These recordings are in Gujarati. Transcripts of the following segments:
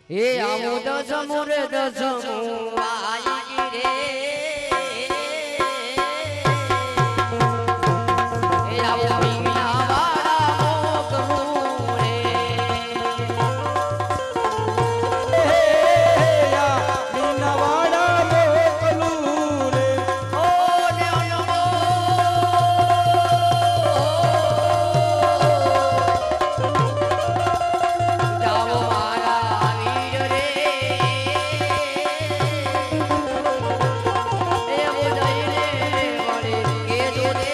હે આવો દસમુ રે દસમુ આવી રે હે આવો મીના વાળા મોકલું રે હે મીના વાળા મોકલું રે ઓ ને અનમો જાવો મારા વીર રે એ બોલાઈને વળે કેજો રે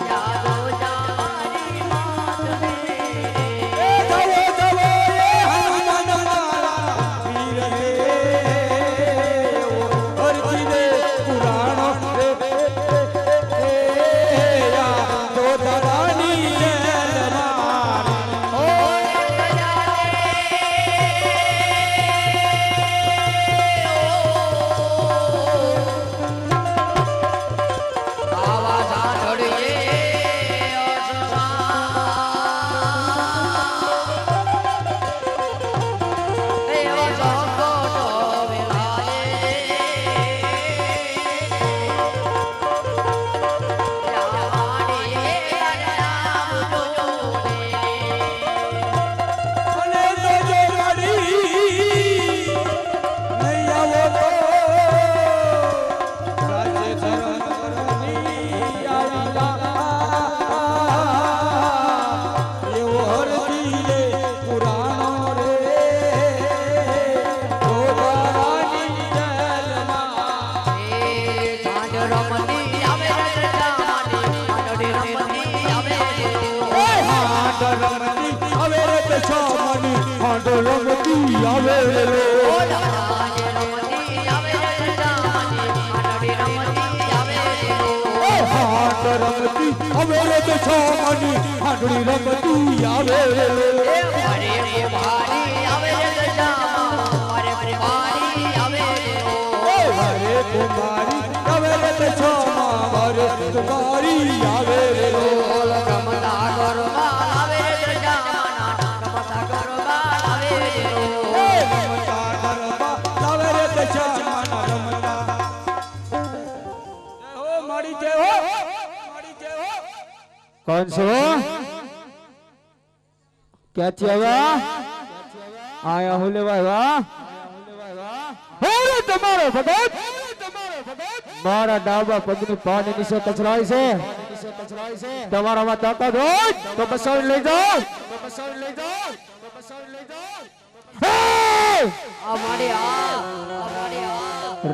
યાદો જારી માત રે એ ધવો ધવો એ હનુમાન મારા વીર રે હરજી રે પુરાણ રે યા તો ધવાની જેલ મારી ઓ આવા સાંભળીએ અને જોજો મારી નહીં આવો તો રાજ્ય ધર્મની આવી એવો હરજી રે પુરાણો રે ધોધારાની જેલમાં હાંડ રમતી હવે રે તે છામની હાંડ રમતી આવે રે હાંડ રમતી હવે રે તે છામની હાંડડી રમતી આવે રે હરે કુમારી હવે રે તે છામા હરે કુમારી આવે રે રમતા ગરબા લાવે રે તે છામા રમતા જય હો મારી જય હો મારી જય હો कौन से हो क्या चाहिए आया हुले भाई वाह अरे तुम्हारे भगत मारा डाबा पगनी पानी नीचे कचराई से तुम्हारा मत ताकत हो तो बसाई ले जाओ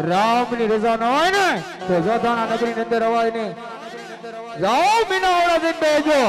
राम ની રજા ન હોય ને તો જોધાના નગરી ની અંદર રવાય નહીં જાઓ મીના વાળા દિન બેજો